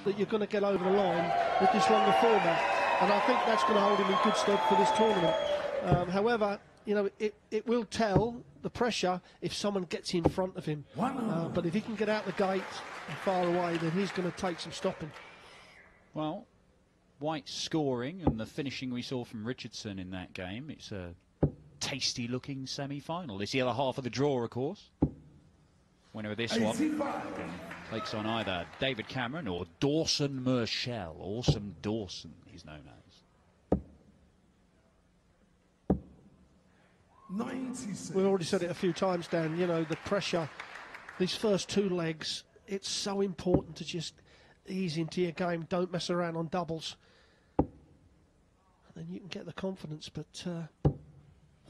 that you're going to get over the line with this longer format, and I think that's going to hold him in good stead for this tournament. However, you know, it will tell the pressure if someone gets in front of him. But if he can get out the gate and far away, then he's going to take some stopping. Well, White's scoring and the finishing we saw from Richardson in that game, it's a tasty-looking semi-final. It's the other half of the draw, of course. Winner of this one takes on either David Cameron or Dawson Murchell. Awesome Dawson, he's known as. 96. We've already said it a few times, Dan, you know, the pressure, these first two legs, it's so important to just ease into your game. Don't mess around on doubles. And then you can get the confidence, but for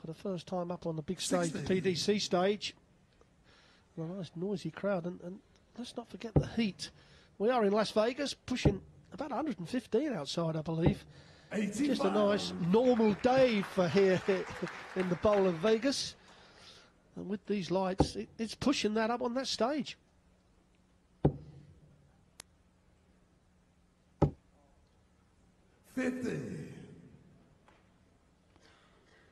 the first time up on the big stage, the PDC stage, a nice noisy crowd, and let's not forget the heat. We are in Las Vegas, pushing about 115 outside, I believe. 85. Just a nice normal day for here in the bowl of Vegas. And with these lights, it's pushing that up on that stage.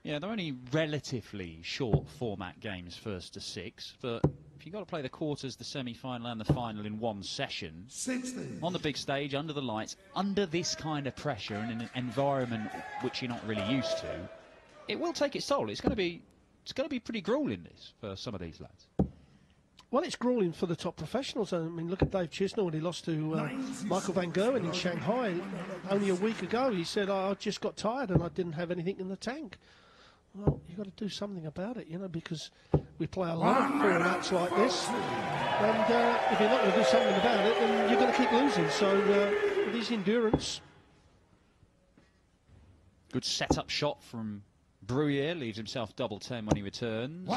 Yeah, they're only relatively short format games, first to six, but if you've got to play the quarters, the semi-final and the final in one session, 60. On the big stage, under the lights, under this kind of pressure and in an environment which you're not really used to, it will take its toll. It's going to be pretty grueling, this, for some of these lads. Well, it's grueling for the top professionals. I mean, look at Dave Chisnell when he lost to Michael van Gerwen in Shanghai only a week ago. He said, I just got tired and I didn't have anything in the tank. Well, you've got to do something about it, you know, because we play a lot of formats like this. And if you're not going to do something about it, then you're going to keep losing. So, with his endurance. Good set-up shot from Bruguier, leaves himself double 10 when he returns.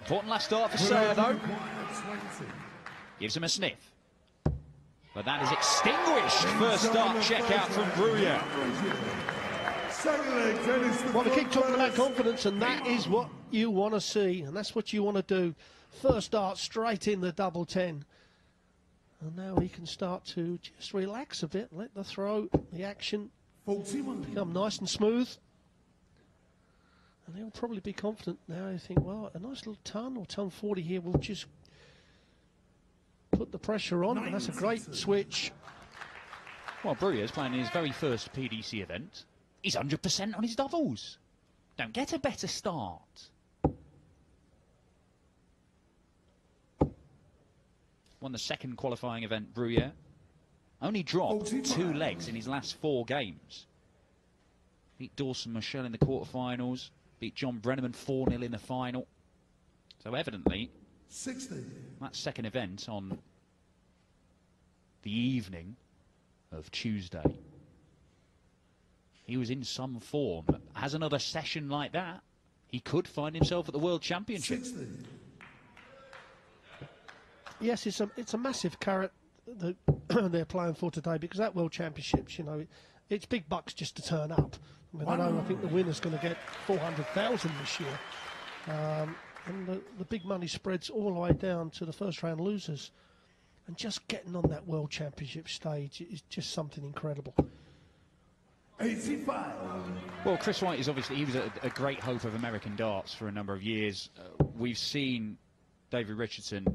Important last start for Sayre, though. Gives him a sniff. But that is extinguished. First start check out from Bruguier. Well, we keep talking about confidence, and that is what you want to see, and that's what you want to do. First start straight in the double 10. And now he can start to just relax a bit, let the throw, the action become nice and smooth. And he'll probably be confident now. You think, well, a nice little ton or ton 40 here will just put the pressure on, and that's a great switch. Well, Bruguier's playing his very first PDC event. He's 100% on his doubles. Don't get a better start. Won the second qualifying event, Bruguier. Only dropped 2 legs in his last 4 games. Beat Dawson Murchell in the quarterfinals. Beat John Brenneman 4-0 in the final. So evidently, 60. That second event on the evening of Tuesday, he was in some form. Has another session like that, he could find himself at the World Championship. 60. Yes, it's a massive carrot that they're playing for today, because that World Championships, you know, it's big bucks just to turn up. I mean, I think the winner's going to get 400,000 this year. And the big money spreads all the way down to the first round losers. And just getting on that World Championship stage is just something incredible. 85. Well, Chris White is obviously, he was a great hope of American darts for a number of years. We've seen David Richardson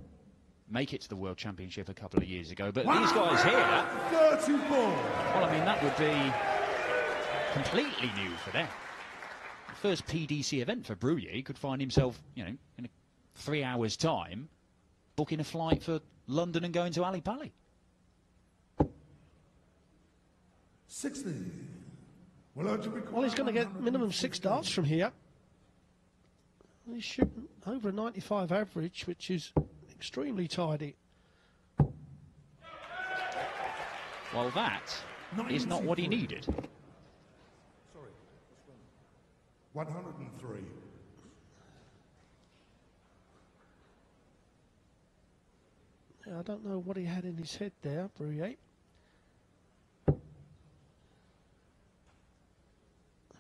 make it to the World Championship a couple of years ago, but these guys here, 34. Well, I mean, that would be completely new for them. The first PDC event for Bruguier, he could find himself, you know, in 3 hours' time, booking a flight for London and going to Ali Pali. 60. Well, he's going to get minimum 6 darts from here. He's shooting over a 95 average, which is extremely tidy. Well, that is not what he needed. Sorry, 103. I don't know what he had in his head there, Bruguier.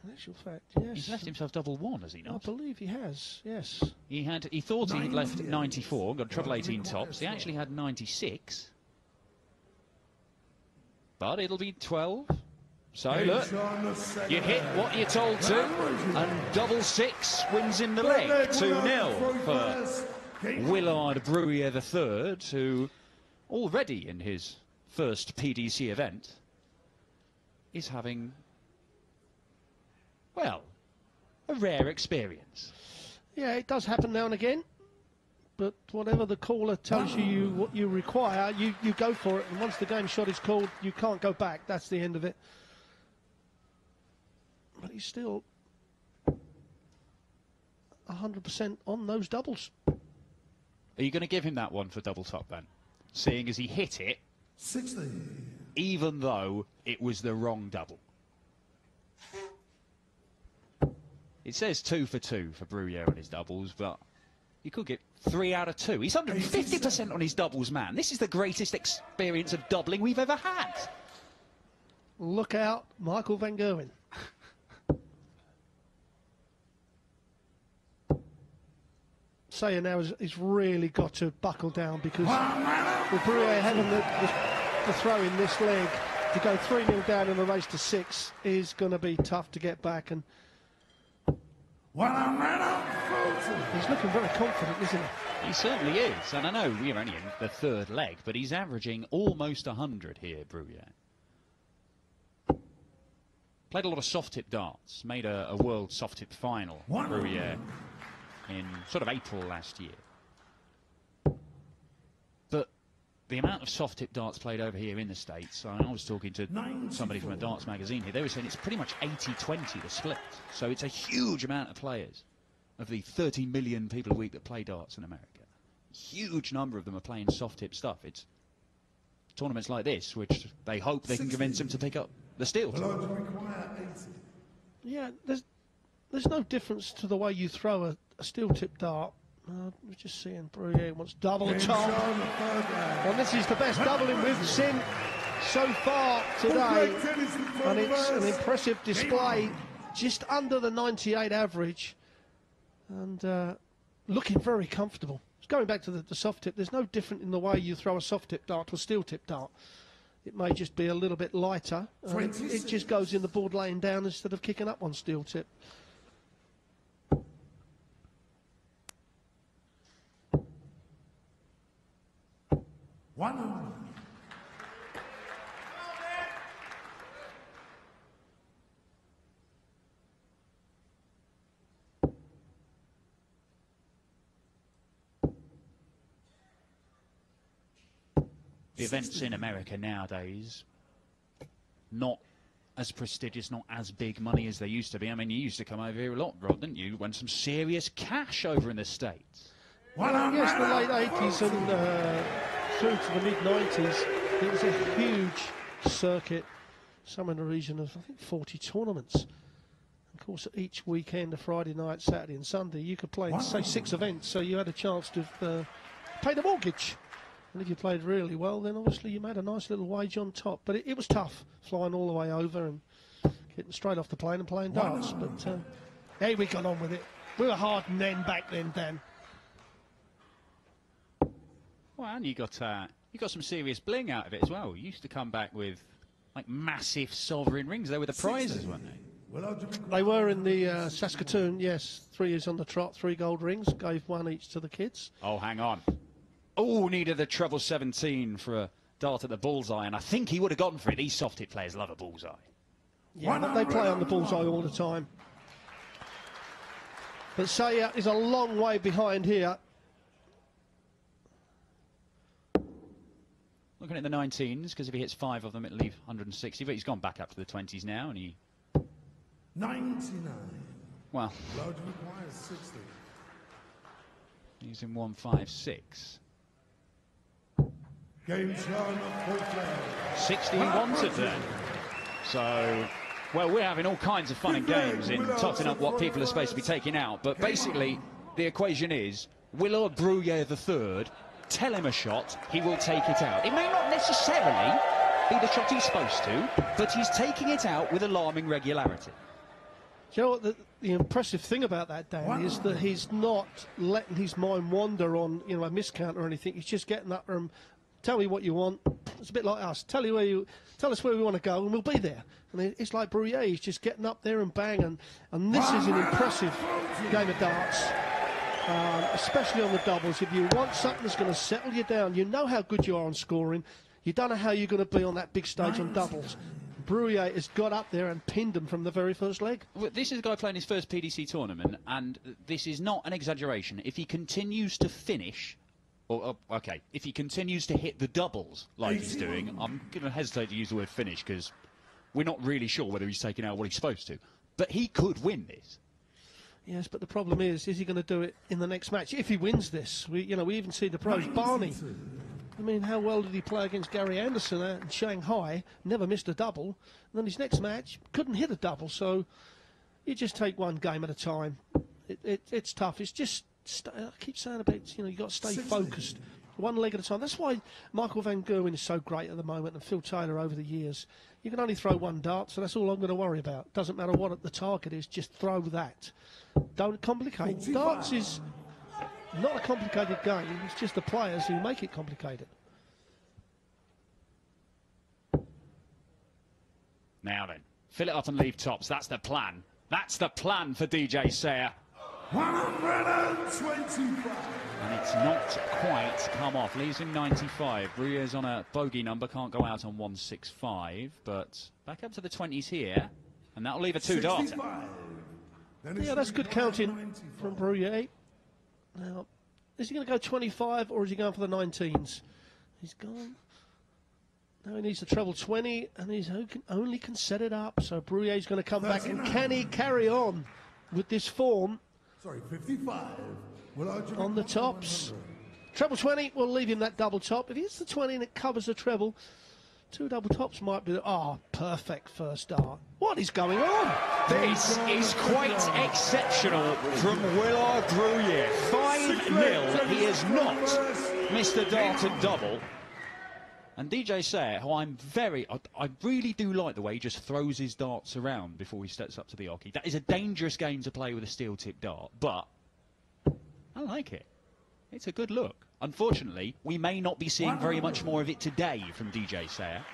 In actual fact, yes. He's left himself double 1, has he not? I believe he has, yes. He thought he'd left 94, got treble 18 tops. He actually had 96. But it'll be 12. So look, you hit what you're told to, and double six wins in the leg. 2-0 for Willard Bruguier III, who already in his first PDC event is having, well, a rare experience. Yeah, it does happen now and again. But whatever the caller tells you what you require, you go for it. And once the game shot is called, you can't go back. That's the end of it. But he's still 100% on those doubles. Are you going to give him that one for double top then? Seeing as he hit it, 60. Even though it was the wrong double. It says 2 for 2 for Bruguier on his doubles, but you could get 3 out of 2. He's 150% on his doubles, man. This is the greatest experience of doubling we've ever had. Look out, Michael van Gerwen. Sayre now has really got to buckle down, because with Bruguier having the throw in this leg, to go 3-0 down in a race to 6 is going to be tough to get back. And he's looking very confident, isn't he? He certainly is. And I know we're only in the third leg, but he's averaging almost 100 here, Bruguier. Played a lot of soft-tip darts, made a world soft-tip final, Bruguier, in sort of April last year. But the amount of soft-tip darts played over here in the States, I was talking to somebody from a darts magazine here, they were saying it's pretty much 80-20 the split. So it's a huge amount of players. Of the 30 million people a week that play darts in America, a huge number of them are playing soft-tip stuff. It's tournaments like this which they hope they can convince them to pick up the steel. Yeah, there's no difference to the way you throw a steel-tip dart. We're just seeing Bruguier wants double top. Well, this is the best doubling we've seen so far today, and it's an impressive display, just under the 98 average, and looking very comfortable. Going back to the soft tip, there's no different in the way you throw a soft tip dart to a steel tip dart. It may just be a little bit lighter. It just goes in the board laying down instead of kicking up on steel tip. The events in America nowadays, not as prestigious, not as big money as they used to be. I mean, you used to come over here a lot, Rod, didn't you? Won some serious cash over in the States. Well, yes, the late 80s and through to the mid-90s, it was a huge circuit, some in the region of, I think, 40 tournaments. Of course, each weekend, a Friday night, Saturday and Sunday, you could play, say, 6 events, so you had a chance to pay the mortgage. And if you played really well, then obviously you made a nice little wage on top. But it was tough, flying all the way over and getting straight off the plane and playing darts. But hey, we got on with it. We were hard men back then, Dan. Well, and you got some serious bling out of it as well. You used to come back with like massive sovereign rings. They were the prizes, weren't they? They were in the Saskatoon, yes. 3 years on the trot, 3 gold rings. Gave 1 each to the kids. Oh, hang on. Oh, needed the treble 17 for a dart at the bullseye, and I think he would have gone for it. These soft hit players love a bullseye. Yeah, but they play on the bullseye all the time. But Sayre is a long way behind here. Looking at the 19s, because if he hits 5 of them, it'll leave 160. But he's gone back up to the 20s now, and he... 99. Well... Allowed to require 60. He's in 156. Game shown of full play. 60 he wanted then. So, well, we're having all kinds of fun and games in totting up what people are supposed to be taking out. But basically, the equation is, Willard Bruguier III, tell him a shot, he will take it out. It may not necessarily be the shot he's supposed to, but he's taking it out with alarming regularity. Do you know what the impressive thing about that, Dan, is that he's not letting his mind wander on, you know, a miscount or anything. He's just getting up and tell me what you want. It's a bit like us. Tell us where we want to go, and we'll be there. And it's like Bruguier. He's just getting up there and bang. And this is an impressive game of darts, especially on the doubles. If you want something that's going to settle you down, you know how good you are on scoring. You don't know how you're going to be on that big stage on doubles. Bruguier has got up there and pinned him from the very first leg. Well, this is a guy playing his first PDC tournament, and this is not an exaggeration. If he continues to finish, okay, if he continues to hit the doubles like he's doing, I'm going to hesitate to use the word finish because we're not really sure whether he's taking out what he's supposed to. But he could win this. Yes, but the problem is he going to do it in the next match? If he wins this, we even see the pros. Barney, I mean, how well did he play against Gary Anderson in Shanghai? Never missed a double. And then his next match, couldn't hit a double. So you just take one game at a time. It's tough. It's just, I keep saying about, you've got to stay focused. One leg at a time. That's why Michael van Gerwen is so great at the moment, and Phil Taylor over the years. You can only throw one dart, so that's all I'm going to worry about. Doesn't matter what the target is, just throw that. Don't complicate. Darts is not a complicated game, it's just the players who make it complicated. Now then, fill it up and leave tops. That's the plan. That's the plan for DJ Sayre. 125. And it's not quite come off. Leaves him 95. Bruguier's on a bogey number, can't go out on 165, but back up to the 20s here, and that'll leave a two-darter. Yeah, that's good counting from Bruguier. Now, is he going to go 25 or is he going for the 19s? He's gone. Now he needs to treble 20, and he's only can set it up. So Bruguier's going to come back, and can he carry on with this form? Sorry, 55. On the tops. Treble 20 will leave him that double top. If he hits the 20 and it covers the treble, two double tops might be... Oh, perfect first dart. What is going on? This is quite exceptional from Willard Bruguier. 5-0. He has not missed a dart at double. And DJ Sayre, who I really do like the way he just throws his darts around before he steps up to the oche. That is a dangerous game to play with a steel-tip dart, but I like it. It's a good look. Unfortunately, we may not be seeing very much more of it today from DJ Sayre.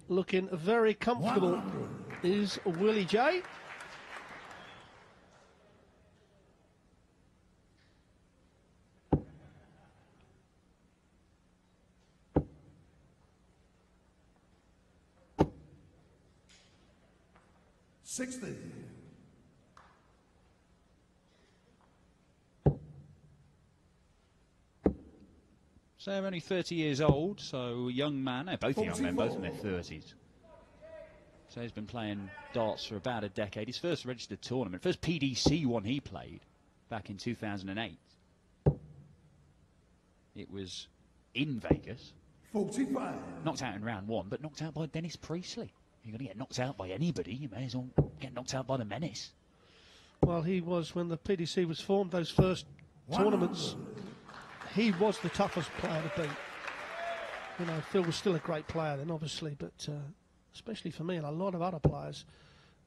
Looking very comfortable is Willie J. Sayre only 30 years old, so a young man. They're both young men, both in their 30s. Sayre's been playing darts for about a decade. His first registered tournament, first PDC one he played back in 2008. It was in Vegas. 45. Knocked out in round one, but knocked out by Dennis Priestley. You're going to get knocked out by anybody, you may as well get knocked out by the Menace. Well, he was, when the PDC was formed, those first tournaments, he was the toughest player to beat. You know, Phil was still a great player then, obviously, but especially for me and a lot of other players,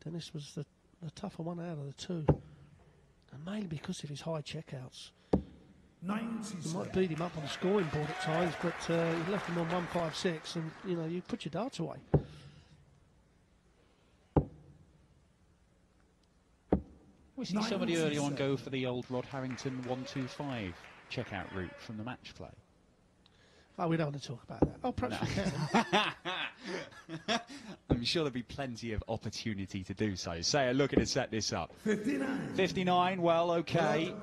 Dennis was the tougher one out of the two. And mainly because of his high checkouts. You might beat him up on the scoring board at times, but you left him on 156 and, you know, you put your darts away. We see somebody early on go for the old Rod Harrington 125 checkout route from the match play. Oh, we don't want to talk about that. Oh, perhaps we can. I'm sure there'll be plenty of opportunity to do so. Sayre looking to set this up. 59. 59, well, okay.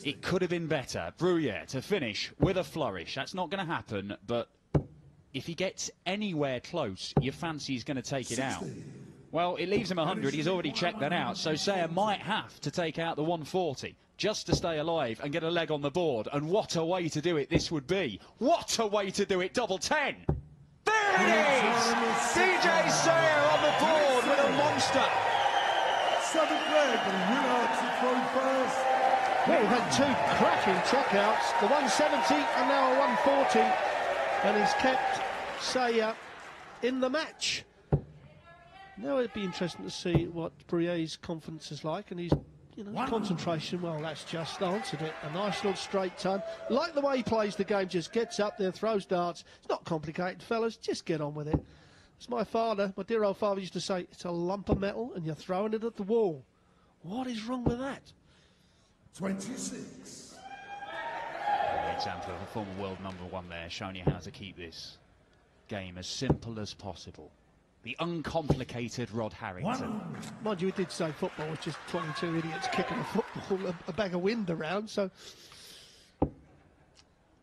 It could have been better. Bruguier to finish with a flourish. That's not going to happen, but if he gets anywhere close, you fancy he's going to take it out. Well, it leaves him 100. He's already checked that out. So Sayre might have to take out the 140 just to stay alive and get a leg on the board. And what a way to do it this would be. What a way to do it. Double 10. There it is. DJ Sayre on the board with a monster. 7th leg, Willard to throw first. Well, we've had two cracking checkouts, the 170 and now a 140. And he's kept Sayre in the match. Now it'd be interesting to see what Bruguier's confidence is like, and his, his concentration. Well, that's just answered it. A nice little straight ton. Like the way he plays the game, just gets up there, throws darts. It's not complicated, fellas. Just get on with it. As my dear old father used to say, it's a lump of metal and you're throwing it at the wall. What is wrong with that? 26. An example of a former world #1 there, showing you how to keep this game as simple as possible. The uncomplicated Rod Harrington. Mind you, we did say football was just 22 idiots kicking a football, a bag of wind around, so...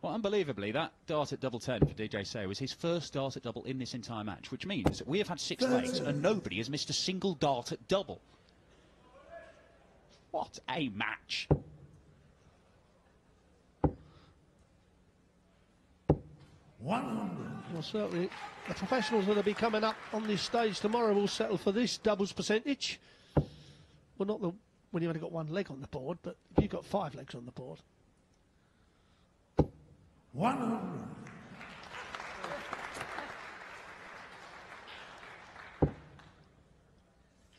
Well, unbelievably, that dart at double 10 for DJ Sayre was his first dart at double in this entire match, which means that we have had 6 legs and nobody has missed a single dart at double. What a match. Well, certainly the professionals that will be coming up on this stage tomorrow will settle for this doubles percentage. Well, not when you've only got 1 leg on the board, but if you've got 5 legs on the board. 100.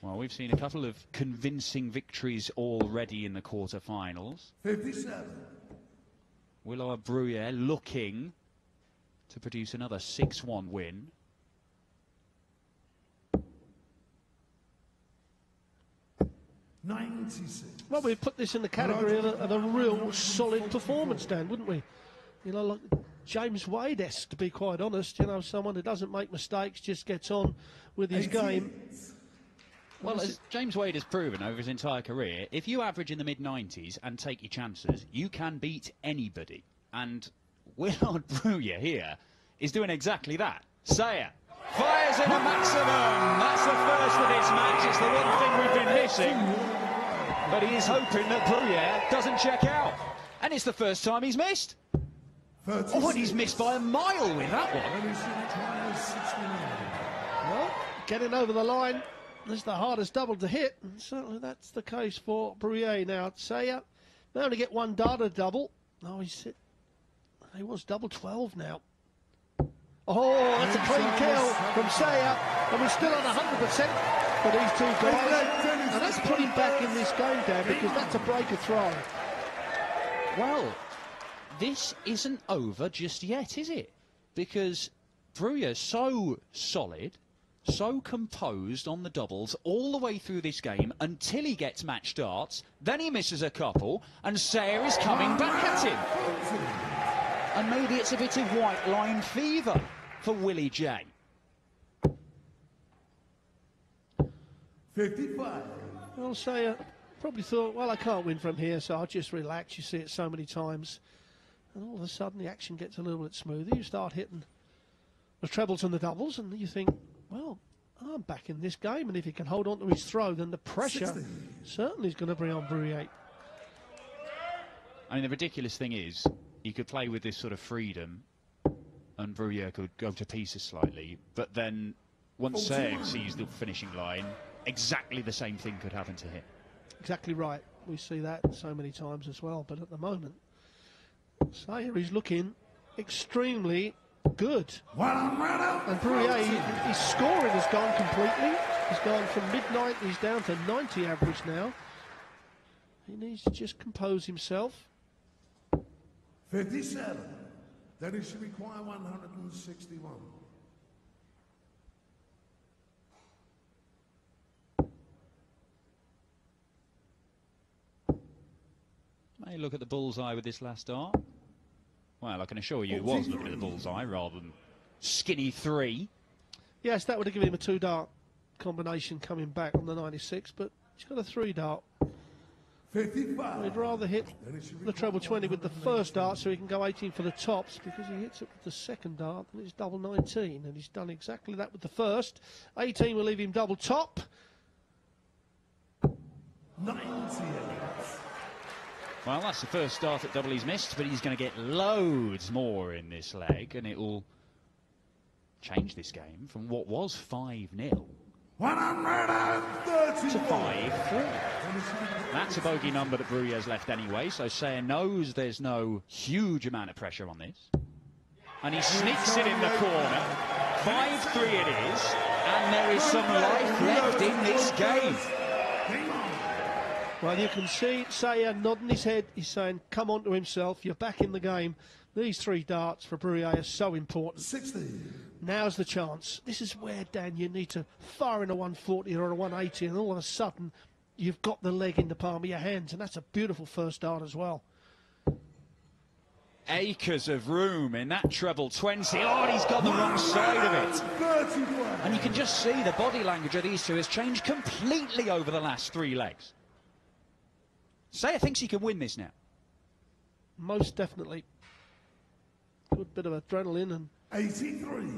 Well, we've seen a couple of convincing victories already in the quarter-finals. 57. Will Bruguier looking to produce another 6-1 win. Well, we'd put this in the category of a real solid performance, Dan, wouldn't we? Like James Wade-esque, to be quite honest. Someone who doesn't make mistakes, just gets on with his game. Well, as James Wade has proven over his entire career, if you average in the mid-90s and take your chances, you can beat anybody. And Willard Bruguier here is doing exactly that. Sayre fires in a maximum. That's the first of this match. It's the one thing we've been missing. But he is hoping that Bruguier doesn't check out. And it's the first time he's missed. 36. Oh, and he's missed by a mile with that one. Well, getting over the line is the hardest double to hit, and certainly that's the case for Bruguier. Now, Sayre, they only get 1 dart a double. Oh, he was double 12 now. Oh, that's a clean kill from Sayre, and we're still on 100% for these 2 guys. And that's put him back in this game, Dan, because that's a breaker throw. Well, this isn't over just yet, is it? Because Bruguier's so solid, so composed on the doubles all the way through this game until he gets match darts, then he misses a couple, and Sayre is coming back at him. And maybe it's a bit of white line fever for Willie J. 55. Well, Sayre probably thought, well, I can't win from here, so I'll just relax. You see it so many times. And all of a sudden, the action gets a little bit smoother. You start hitting the trebles and the doubles, and you think, well, I'm back in this game. And if he can hold on to his throw, then the pressure 60. certainly is going to bring on Bruguier. I mean, the ridiculous thing is, he could play with this sort of freedom, and Bruguier could go to pieces slightly, but then once Sayre sees the finishing line, exactly the same thing could happen to him. Exactly right. We see that so many times as well, but at the moment, Sayre is looking extremely good. And Bruguier, his scoring has gone completely. He's gone from mid-90s down to 90 average now. He needs to just compose himself. 57. Then he should require 161. May look at the bullseye with this last dart. Well, I can assure you he was looking at the bullseye rather than skinny 3. Yes, that would have given him a 2-dart combination coming back on the 96, but he's got a 3-dart. 55. He'd rather hit the treble 20 with the first dart so he can go 18 for the tops, because he hits it with the second dart and it's double 19, and he's done exactly that with the first. 18 will leave him double top. 98. Well, that's the first start at double he's missed, but he's going to get loads more in this leg, and it will change this game from what was 5-0 130 to 5-3. That's a bogey number that Bruguier's left anyway, so Sayre knows there's no huge amount of pressure on this. And he sneaks it in the corner. 5-3 it is. And there is some life left in this game. Well, you can see Sayre nodding his head. He's saying, come on to himself. You're back in the game. These 3 darts for Bruguier are so important. 60. Now's the chance. This is where, Dan, you need to fire in a 140 or a 180, and all of a sudden, you've got the leg in the palm of your hands, and that's a beautiful first dart as well. Acres of room in that treble 20. Oh, he's got the wrong side of it. And you can just see the body language of these two has changed completely over the last 3 legs. Sayre thinks he can win this now. Most definitely. Good bit of adrenaline, and 83.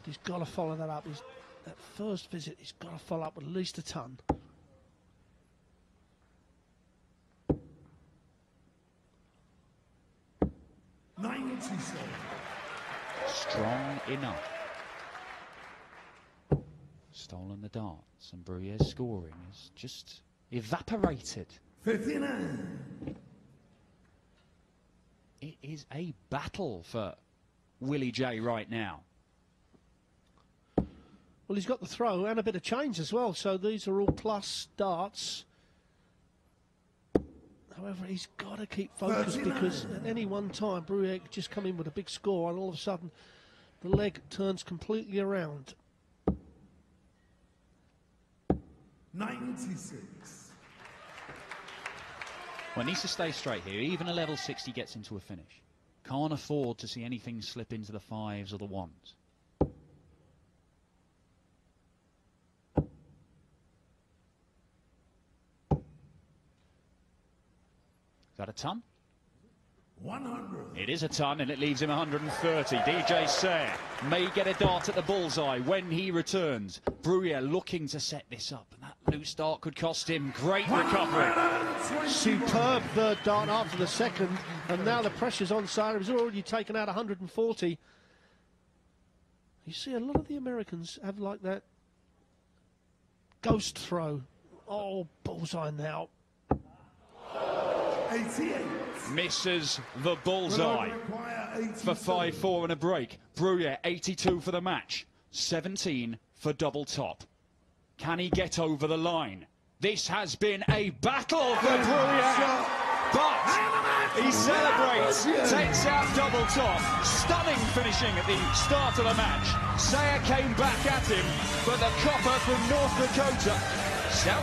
but he's got to follow that up. That first visit, he's got to follow up with at least a ton. Strong enough. Stolen the darts, and Bruguier's scoring is just evaporated. 59. It is a battle for Willie J right now. Well, he's got the throw and a bit of change as well, so these are all plus darts. However, he's got to keep focused, because at any one time, Bruguier could just come in with a big score, and all of a sudden, the leg turns completely around. 96. Well, needs to stay straight here. Even a level 60 gets into a finish. Can't afford to see anything slip into the 5s or the 1s. Is that a ton? 100. It is a ton, and it leaves him 130. DJ Sayre may get a dart at the bullseye when he returns. Bruguier looking to set this up, and that loose dart could cost him. Great recovery. Superb third dart after the second, and now the pressure's on Sayre. He's already taken out 140. You see, a lot of the Americans have like that ghost throw. Oh, bullseye now. 88. Misses the bullseye for 5-4 and a break. Bruguier 82 for the match, 17 for double top. Can he get over the line? This has been a battle for Bruguier, but he celebrates, takes out double top. Stunning finishing at the start of the match. Sayre came back at him, but the copper from North Dakota, South